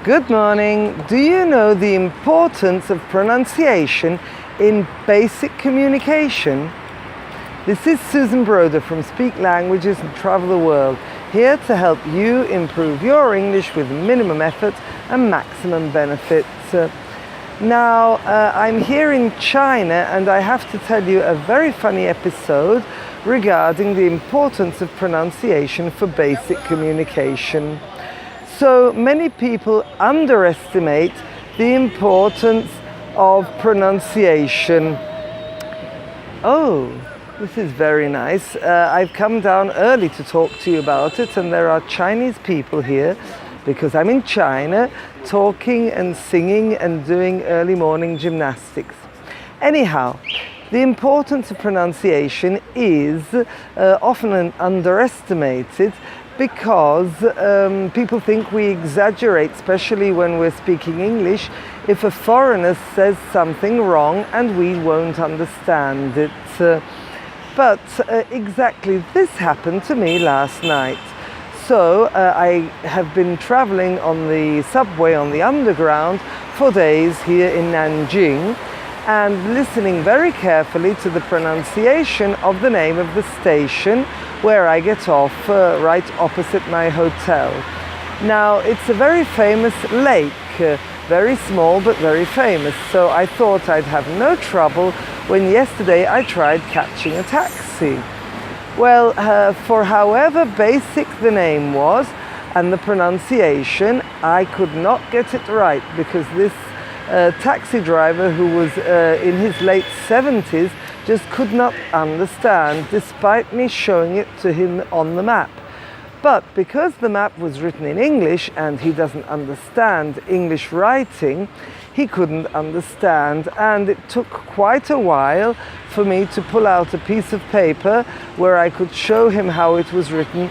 Good morning. Do you know the importance of pronunciation in basic communication? This is Susan Broder from Speak Languages and Travel the World, here to help you improve your English with minimum effort and maximum benefit. I'm here in China, and I have to tell you a very funny episode regarding the importance of pronunciation for basic communication. So many people underestimate the importance of pronunciation. Oh, this is very nice. I've come down early to talk to you about it, and there are Chinese people here because I'm in China, talking and singing and doing early morning gymnastics. Anyhow, the importance of pronunciation is often underestimated because people think we exaggerate, especially when we're speaking English, if a foreigner says something wrong and we won't understand it. But exactly this happened to me last night. So I have been traveling on the subway, on the underground, for days here in Nanjing, and listening very carefully to the pronunciation of the name of the station where I get off, right opposite my hotel. Now, it's a very famous lake, very small but very famous, so I thought I'd have no trouble when yesterday I tried catching a taxi. Well, for however basic the name was and the pronunciation, I could not get it right, because this taxi driver, who was in his late 70s, just could not understand, despite me showing it to him on the map. But because the map was written in English and he doesn't understand English writing, he couldn't understand, and it took quite a while for me to pull out a piece of paper where I could show him how it was written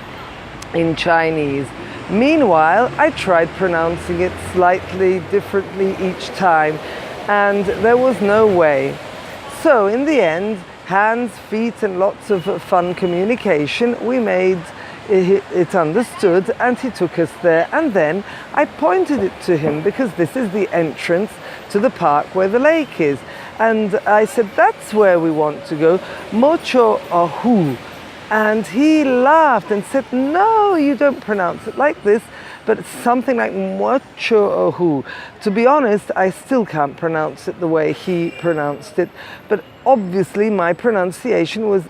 in Chinese. Meanwhile, I tried pronouncing it slightly differently each time, and there was no way. So in the end, hands, feet, and lots of fun communication, we made it understood, and he took us there. And then I pointed it to him, because this is the entrance to the park where the lake is. And I said, that's where we want to go, Mocho Ahu. And he laughed and said, no, you don't pronounce it like this, but it's something like Mocho Ahu. To be honest, I still can't pronounce it the way he pronounced it, but obviously my pronunciation was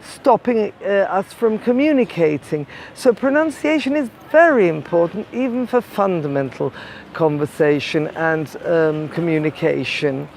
stopping us from communicating. So pronunciation is very important, even for fundamental conversation and communication.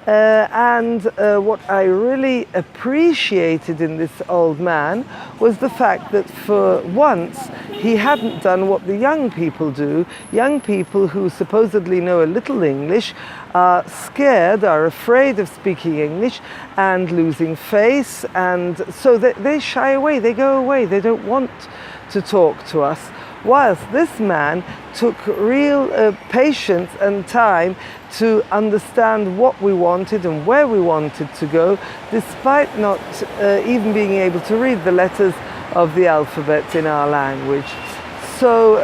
What I really appreciated in this old man was the fact that for once he hadn't done what the young people do. Young people who supposedly know a little English are scared, are afraid of speaking English and losing face, and so they shy away, they go away, they don't want to talk to us. Whilst this man took real patience and time to understand what we wanted and where we wanted to go, despite not even being able to read the letters of the alphabet in our language. So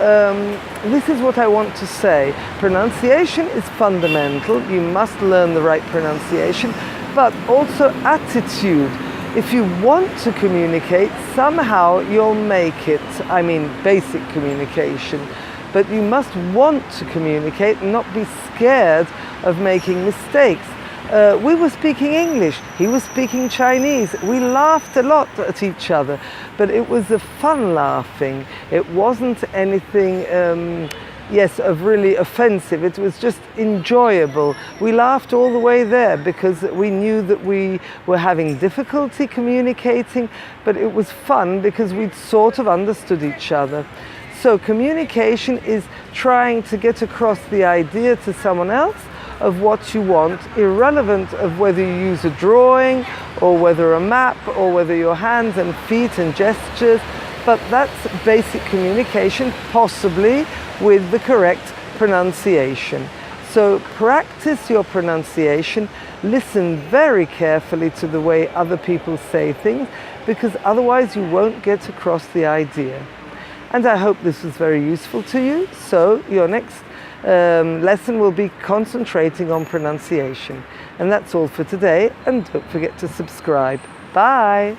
this is what I want to say. Pronunciation is fundamental. You must learn the right pronunciation, but also attitude. If you want to communicate, somehow you'll make it. I mean, basic communication. But you must want to communicate and not be scared of making mistakes. We were speaking English, he was speaking Chinese. We laughed a lot at each other, but it was a fun laughing. It wasn't anything of really offensive. It was just enjoyable. We laughed all the way there because we knew that we were having difficulty communicating, but it was fun because we'd sort of understood each other. So communication is trying to get across the idea to someone else of what you want, irrelevant of whether you use a drawing or whether a map or whether your hands and feet and gestures. But that's basic communication, possibly with the correct pronunciation. So practice your pronunciation, listen very carefully to the way other people say things, because otherwise you won't get across the idea. And I hope this was very useful to you. So your next lesson will be concentrating on pronunciation. And that's all for today, and don't forget to subscribe. Bye!